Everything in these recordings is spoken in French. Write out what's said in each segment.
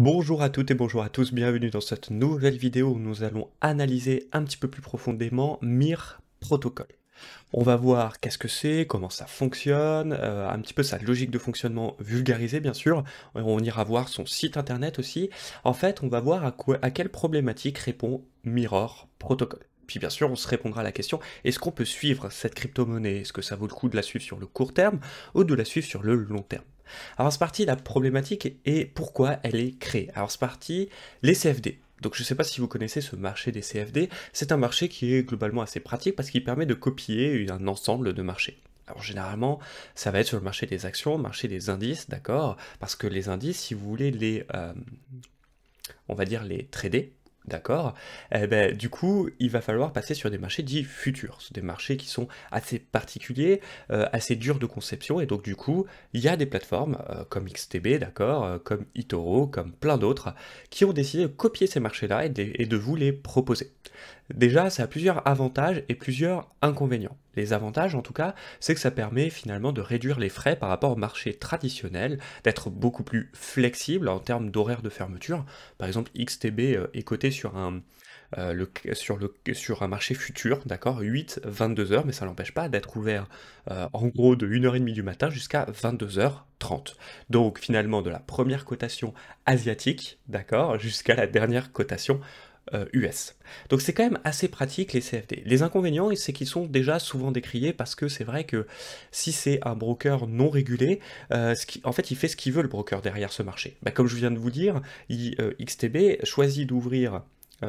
Bonjour à toutes et bonjour à tous, bienvenue dans cette nouvelle vidéo où nous allons analyser un petit peu plus profondément Mir Protocol. On va voir qu'est-ce que c'est, comment ça fonctionne, un petit peu sa logique de fonctionnement vulgarisée bien sûr, on ira voir son site internet aussi. En fait, on va voir à quelle problématique répond Mirror Protocol. Puis bien sûr, on se répondra à la question, est-ce qu'on peut suivre cette crypto-monnaie? Est-ce que ça vaut le coup de la suivre sur le court terme ou de la suivre sur le long terme? Alors c'est parti, la problématique et pourquoi elle est créée. Alors c'est parti, les CFD. Donc je ne sais pas si vous connaissez ce marché des CFD, c'est un marché qui est globalement assez pratique parce qu'il permet de copier un ensemble de marchés. Alors généralement, ça va être sur le marché des actions, le marché des indices, d'accord? Parce que les indices, si vous voulez on va dire les trader, d'accord? Eh ben, du coup, il va falloir passer sur des marchés dits futurs. C'est des marchés qui sont assez particuliers, assez durs de conception, et donc du coup, il y a des plateformes comme XTB, d'accord, comme eToro, comme plein d'autres, qui ont décidé de copier ces marchés-là et de vous les proposer. Déjà, ça a plusieurs avantages et plusieurs inconvénients. Les avantages, en tout cas, c'est que ça permet finalement de réduire les frais par rapport au marché traditionnel, d'être beaucoup plus flexible en termes d'horaire de fermeture. Par exemple, XTB est coté sur sur un marché futur, d'accord, 8-22 heures, mais ça n'empêche pas d'être ouvert en gros de 1h30 du matin jusqu'à 22h30. Donc finalement de la première cotation asiatique, d'accord, jusqu'à la dernière cotation US. Donc c'est quand même assez pratique les CFD. Les inconvénients, c'est qu'ils sont déjà souvent décriés parce que c'est vrai que si c'est un broker non régulé, en fait il fait ce qu'il veut le broker derrière ce marché. Bah, comme je viens de vous dire, XTB choisit d'ouvrir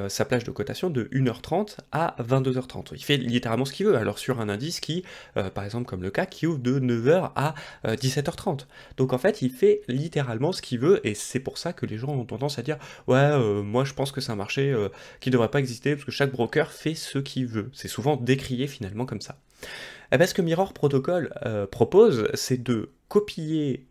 sa plage de cotation de 1h30 à 22h30. Il fait littéralement ce qu'il veut. Alors sur un indice qui, par exemple comme le CAC, qui ouvre de 9h à 17h30. Donc en fait, il fait littéralement ce qu'il veut, et c'est pour ça que les gens ont tendance à dire ouais, moi je pense que c'est un marché qui ne devrait pas exister, parce que chaque broker fait ce qu'il veut. C'est souvent décrié finalement comme ça. Eh ben, ce que Mirror Protocol propose, c'est de copier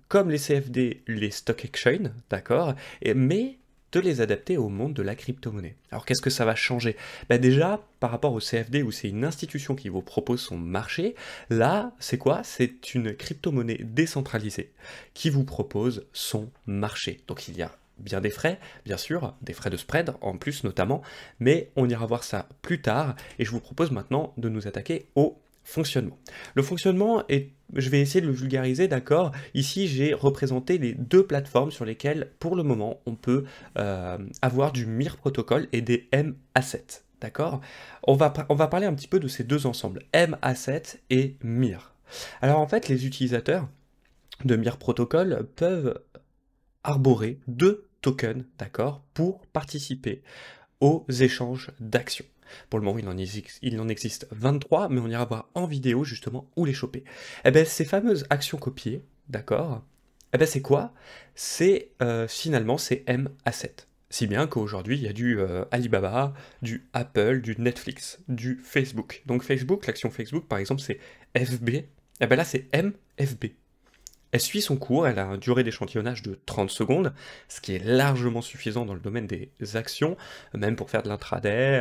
comme les CFD, les stock exchange, d'accord, mais de les adapter au monde de la crypto-monnaie. Alors qu'est-ce que ça va changer? Bah déjà, par rapport au CFD où c'est une institution qui vous propose son marché, là, c'est quoi? C'est une crypto-monnaie décentralisée qui vous propose son marché. Donc il y a bien des frais, bien sûr, des frais de spread en plus notamment, mais on ira voir ça plus tard, et je vous propose maintenant de nous attaquer au fonctionnement. Le fonctionnement est, je vais essayer de le vulgariser, d'accord? Ici, j'ai représenté les deux plateformes sur lesquelles, pour le moment, on peut avoir du Mir Protocol et des M-Assets, d'accord? On va parler un petit peu de ces deux ensembles, M-Asset et Mir. Alors en fait, les utilisateurs de Mir Protocol peuvent arborer deux tokens, d'accord, pour participer aux échanges d'actions. Pour le moment, il en existe 23, mais on ira voir en vidéo justement où les choper. Eh bien, ces fameuses actions copiées, d'accord, eh ben c'est quoi? C'est finalement c'est M-Asset. Si bien qu'aujourd'hui, il y a du Alibaba, du Apple, du Netflix, du Facebook. Donc Facebook, l'action Facebook par exemple, c'est FB. Eh ben là, c'est MFB. Elle suit son cours, elle a une durée d'échantillonnage de 30 secondes, ce qui est largement suffisant dans le domaine des actions, même pour faire de l'intraday,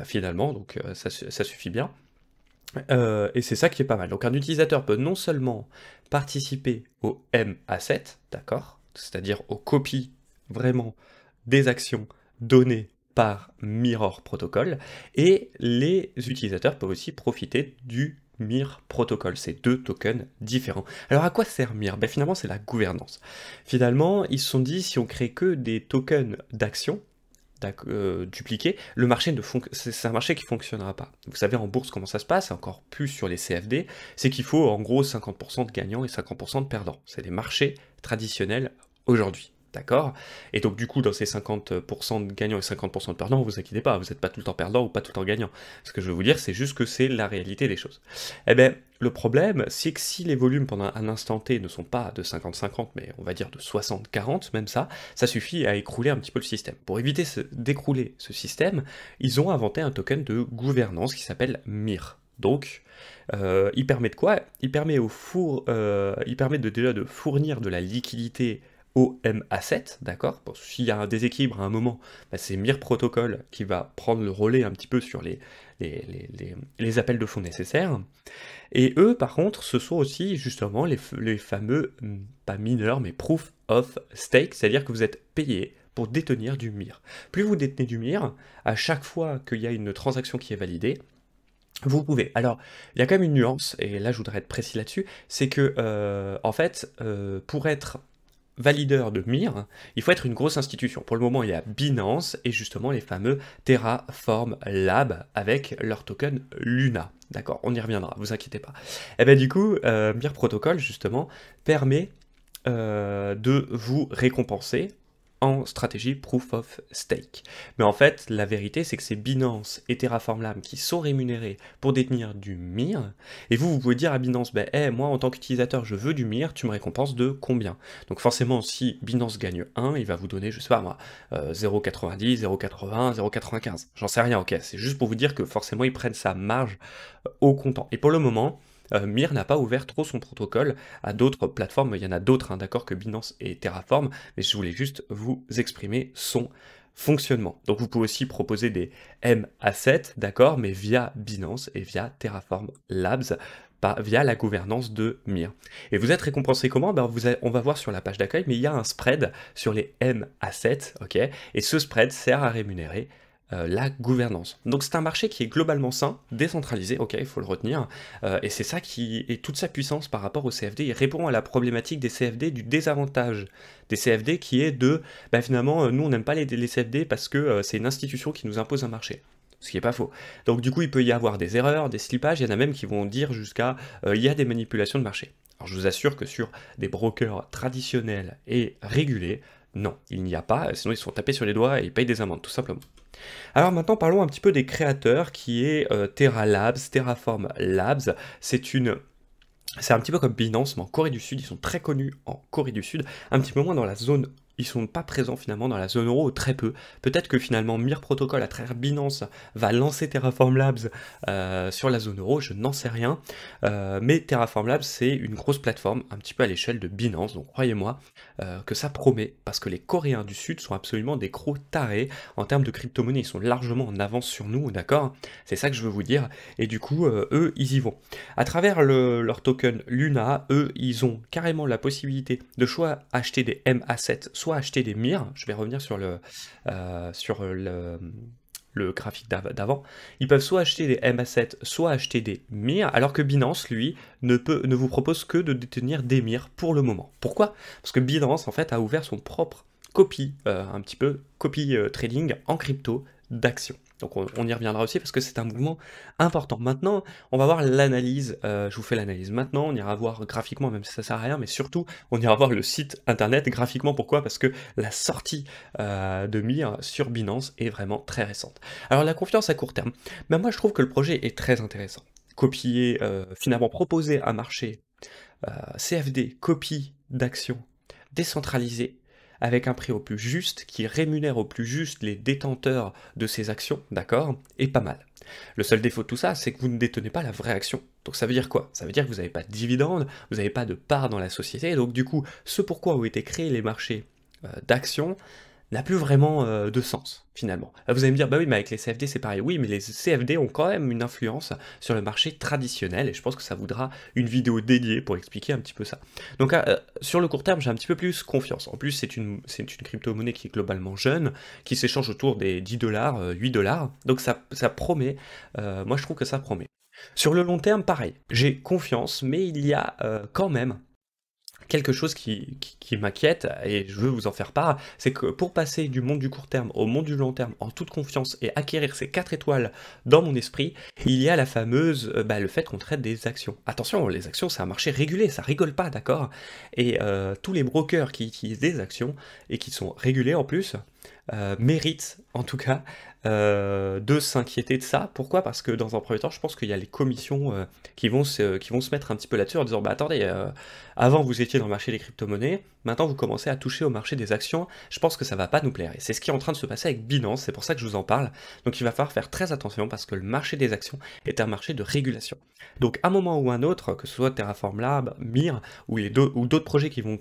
finalement, donc ça suffit bien. Et c'est ça qui est pas mal. Donc un utilisateur peut non seulement participer au M-Asset, d'accord, c'est-à-dire aux copies vraiment des actions données par Mirror Protocol, et les utilisateurs peuvent aussi profiter du Mir Protocol, ces deux tokens différents. Alors à quoi sert Mir? Ben finalement c'est la gouvernance. Finalement ils se sont dit si on crée que des tokens d'actions, dupliqué, le marché c'est un marché qui fonctionnera pas. Vous savez en bourse comment ça se passe, et encore plus sur les CFD, c'est qu'il faut en gros 50% de gagnants et 50% de perdants. C'est les marchés traditionnels aujourd'hui. D'accord? Et donc du coup, dans ces 50% de gagnants et 50% de perdants, vous inquiétez pas, vous n'êtes pas tout le temps perdant ou pas tout le temps gagnant. Ce que je veux vous dire, c'est juste que c'est la réalité des choses. Eh bien, le problème, c'est que si les volumes pendant un instant T ne sont pas de 50-50, mais on va dire de 60-40, même ça suffit à écrouler un petit peu le système. Pour éviter d'écrouler ce système, ils ont inventé un token de gouvernance qui s'appelle MIR. Donc, il permet de quoi? Il permet déjà de fournir de la liquidité au M-Asset, d'accord? Bon, s'il y a un déséquilibre à un moment, bah, c'est Mir Protocol qui va prendre le relais un petit peu sur les appels de fonds nécessaires. Et eux, par contre, ce sont aussi justement les fameux, pas mineurs, mais proof of stake, c'est-à-dire que vous êtes payé pour détenir du MIR. Plus vous détenez du MIR, à chaque fois qu'il y a une transaction qui est validée, vous pouvez. Alors, il y a quand même une nuance, et là je voudrais être précis là-dessus, c'est que, en fait, pour être valideur de MIR, il faut être une grosse institution. Pour le moment, il y a Binance et justement les fameux Terraform Lab avec leur token Luna. D'accord, on y reviendra, vous inquiétez pas. Et bien du coup, MIR Protocol, justement, permet de vous récompenser en stratégie Proof of Stake. Mais en fait, la vérité, c'est que c'est Binance et Terraform Lab qui sont rémunérés pour détenir du MIR, et vous pouvez dire à Binance, ben, hey, moi, en tant qu'utilisateur, je veux du MIR, tu me récompenses de combien? Donc forcément, si Binance gagne 1, il va vous donner, je sais pas moi, 0,90, 0,80, 0,95. J'en sais rien, ok, c'est juste pour vous dire que forcément, ils prennent sa marge au comptant. Et pour le moment, MIR n'a pas ouvert trop son protocole à d'autres plateformes, il y en a d'autres, hein, d'accord, que Binance et Terraform, mais je voulais juste vous exprimer son fonctionnement. Donc vous pouvez aussi proposer des M-Assets, d'accord, mais via Binance et via Terraform Labs, pas via la gouvernance de MIR. Et vous êtes récompensé comment? Ben on va voir sur la page d'accueil, mais il y a un spread sur les M-Assets, ok, et ce spread sert à rémunérer la gouvernance. Donc c'est un marché qui est globalement sain, décentralisé, ok, il faut le retenir, et c'est ça qui est toute sa puissance par rapport au CFD. Il répond à la problématique des CFD, du désavantage des CFD qui est de, bah, finalement, nous on n'aime pas les CFD parce que c'est une institution qui nous impose un marché. Ce qui n'est pas faux. Donc du coup, il peut y avoir des erreurs, des slippages, il y en a même qui vont dire jusqu'à il y a des manipulations de marché. Alors je vous assure que sur des brokers traditionnels et régulés, non, il n'y a pas, sinon ils se sont tapés sur les doigts et ils payent des amendes, tout simplement. Alors maintenant, parlons un petit peu des créateurs, qui est Terra Labs, Terraform Labs. C'est un petit peu comme Binance, mais en Corée du Sud. Ils sont très connus en Corée du Sud, un petit peu moins dans la zone. Ils sont pas présents finalement dans la zone euro, très peu. Peut-être que finalement MIR Protocol à travers Binance va lancer Terraform Labs sur la zone euro, je n'en sais rien. Mais Terraform Labs, c'est une grosse plateforme, un petit peu à l'échelle de Binance, donc croyez-moi que ça promet, parce que les Coréens du Sud sont absolument des gros tarés en termes de crypto-monnaie. Ils sont largement en avance sur nous, d'accord? C'est ça que je veux vous dire. Et du coup, eux, ils y vont. À travers leur token Luna, eux, ils ont carrément la possibilité de soit acheter des M-Assets, soit acheter des MIR. Je vais revenir sur le graphique d'avant. Ils peuvent soit acheter des M-Assets, soit acheter des MIR, alors que Binance, lui, ne vous propose que de détenir des MIR pour le moment. Pourquoi? Parce que Binance, en fait, a ouvert son propre copy, un petit peu copy trading en crypto d'actions. Donc on y reviendra aussi parce que c'est un mouvement important. Maintenant, on va voir l'analyse, je vous fais l'analyse maintenant, on ira voir graphiquement, même si ça sert à rien, mais surtout, on ira voir le site internet graphiquement. Pourquoi? Parce que la sortie de MIR sur Binance est vraiment très récente. Alors la confiance à court terme, ben moi je trouve que le projet est très intéressant. Copier, finalement proposer un marché CFD, copie d'actions décentralisées, avec un prix au plus juste, qui rémunère au plus juste les détenteurs de ces actions, d'accord, et pas mal. Le seul défaut de tout ça, c'est que vous ne détenez pas la vraie action. Donc ça veut dire quoi? Ça veut dire que vous n'avez pas de dividendes, vous n'avez pas de part dans la société, et donc du coup, ce pourquoi ont été créés les marchés d'actions n'a plus vraiment de sens, finalement. Vous allez me dire, bah oui, mais avec les CFD, c'est pareil. Oui, mais les CFD ont quand même une influence sur le marché traditionnel, et je pense que ça voudra une vidéo dédiée pour expliquer un petit peu ça. Donc, sur le court terme, j'ai un petit peu plus confiance. En plus, c'est une crypto-monnaie qui est globalement jeune, qui s'échange autour des 10 $, 8 $, donc ça promet, moi je trouve que ça promet. Sur le long terme, pareil, j'ai confiance, mais il y a quand même quelque chose qui m'inquiète, et je veux vous en faire part, c'est que pour passer du monde du court terme au monde du long terme en toute confiance et acquérir ces 4 étoiles dans mon esprit, il y a la fameuse, le fait qu'on traite des actions. Attention, les actions c'est un marché régulé, ça rigole pas, d'accord? Et tous les brokers qui utilisent des actions et qui sont régulés en plus, méritent en tout cas de s'inquiéter de ça. Pourquoi? Parce que dans un premier temps, je pense qu'il y a les commissions qui vont se mettre un petit peu là-dessus en disant, bah attendez, avant vous étiez dans le marché des crypto-monnaies, maintenant vous commencez à toucher au marché des actions, je pense que ça va pas nous plaire. Et c'est ce qui est en train de se passer avec Binance, c'est pour ça que je vous en parle. Donc il va falloir faire très attention parce que le marché des actions est un marché de régulation. Donc à un moment ou un autre, que ce soit Terraform Lab, MIR ou d'autres projets qui vont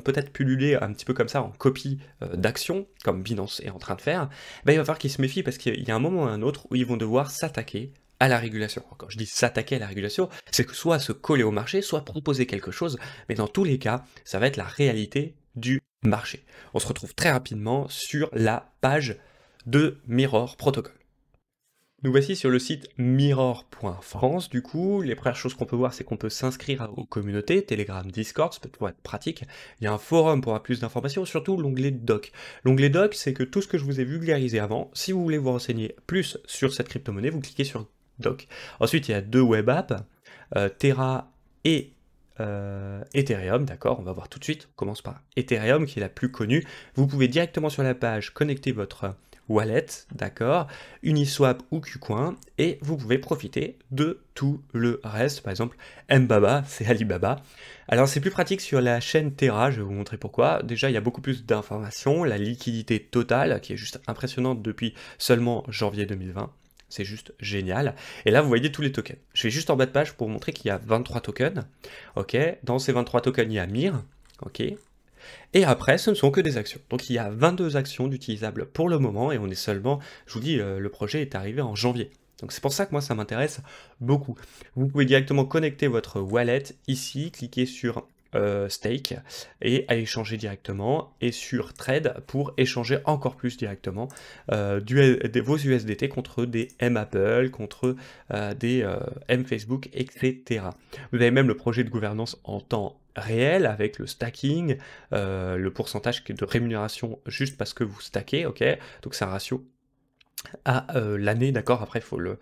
peut-être pulluler un petit peu comme ça en copie d'actions, comme Binance est en train de faire, il va falloir qu'ils se méfient parce qu'il y a un moment ou un autre où ils vont devoir s'attaquer à la régulation. Quand je dis s'attaquer à la régulation, c'est que soit se coller au marché, soit proposer quelque chose, mais dans tous les cas, ça va être la réalité du marché. On se retrouve très rapidement sur la page de Mirror Protocol. Nous voici sur le site mirror.france. Du coup, les premières choses qu'on peut voir, c'est qu'on peut s'inscrire aux communautés, Telegram, Discord, ça peut pouvoir être pratique. Il y a un forum pour avoir plus d'informations, surtout l'onglet doc. L'onglet doc, c'est que tout ce que je vous ai vulgarisé avant, si vous voulez vous renseigner plus sur cette crypto-monnaie, vous cliquez sur doc. Ensuite, il y a deux web apps, Terra et Ethereum, d'accord, on va voir tout de suite. On commence par Ethereum, qui est la plus connue. Vous pouvez directement sur la page connecter votre wallet, d'accord, Uniswap ou KuCoin, et vous pouvez profiter de tout le reste. Par exemple, Mbaba, c'est Alibaba. Alors c'est plus pratique sur la chaîne Terra, je vais vous montrer pourquoi. Déjà, il y a beaucoup plus d'informations, la liquidité totale, qui est juste impressionnante depuis seulement janvier 2020. C'est juste génial. Et là, vous voyez tous les tokens. Je vais juste en bas de page pour vous montrer qu'il y a 23 tokens. Ok, dans ces 23 tokens, il y a MIR. Ok. Et après, ce ne sont que des actions. Donc il y a 22 actions d'utilisables pour le moment, et on est seulement, je vous dis, le projet est arrivé en janvier. Donc c'est pour ça que moi ça m'intéresse beaucoup. Vous pouvez directement connecter votre wallet ici, cliquer sur stake et à échanger directement, et sur trade pour échanger encore plus directement vos USDT contre des M Apple, contre des M Facebook, etc. Vous avez même le projet de gouvernance en temps réel avec le stacking, le pourcentage de rémunération juste parce que vous stackez, ok, donc c'est un ratio à l'année, d'accord, après faut le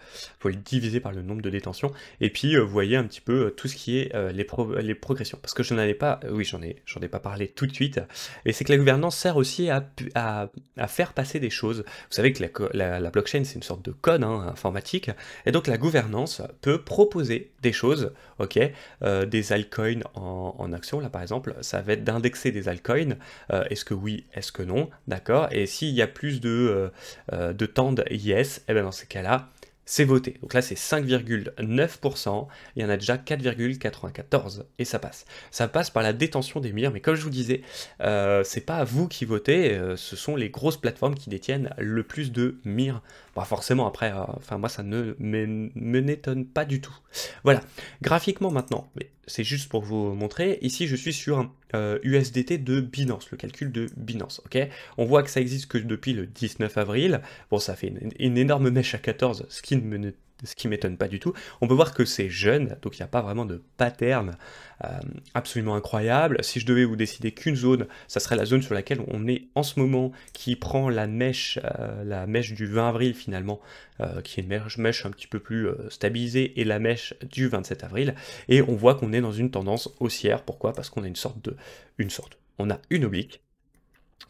diviser par le nombre de détentions, et puis vous voyez un petit peu tout ce qui est les progressions, parce que je n'en avais pas, oui j'en ai pas parlé tout de suite, et c'est que la gouvernance sert aussi à faire passer des choses. Vous savez que la blockchain c'est une sorte de code informatique, et donc la gouvernance peut proposer des choses, ok, des altcoins en action, là par exemple, ça va être d'indexer des altcoins, est-ce que oui, est-ce que non, d'accord, et s'il y a plus de temps yes, et bien dans ces cas-là, c'est voté. Donc là, c'est 5,9%, il y en a déjà 4,94, et ça passe. Ça passe par la détention des MIR, mais comme je vous disais, c'est pas vous qui votez, ce sont les grosses plateformes qui détiennent le plus de MIR. Pas forcément, après, enfin moi, ça ne m'étonne pas du tout. Voilà, graphiquement maintenant, mais c'est juste pour vous montrer, ici je suis sur un USDT de Binance, le calcul de Binance, ok. On voit que ça existe que depuis le 19 avril, bon ça fait une énorme mèche à 14, ce qui m'étonne pas du tout. On peut voir que c'est jeune, donc il n'y a pas vraiment de pattern absolument incroyable. Si je devais vous décider qu'une zone, ça serait la zone sur laquelle on est en ce moment, qui prend la mèche du 20 avril finalement, qui est une mèche un petit peu plus stabilisée, et la mèche du 27 avril, et on voit qu'on est dans une tendance haussière. Pourquoi? Parce qu'on a on a une oblique.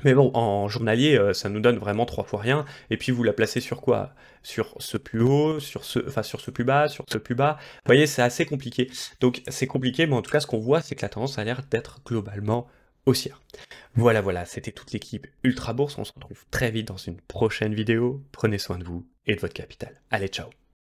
Mais bon, en journalier, ça nous donne vraiment 3 fois rien, et puis vous la placez sur quoi? Sur ce plus haut, sur ce plus bas, sur ce plus bas. Vous voyez, c'est assez compliqué. Donc c'est compliqué, mais en tout cas, ce qu'on voit, c'est que la tendance a l'air d'être globalement haussière. Voilà, voilà, c'était toute l'équipe Ultra Bourse. On se retrouve très vite dans une prochaine vidéo. Prenez soin de vous et de votre capital. Allez, ciao!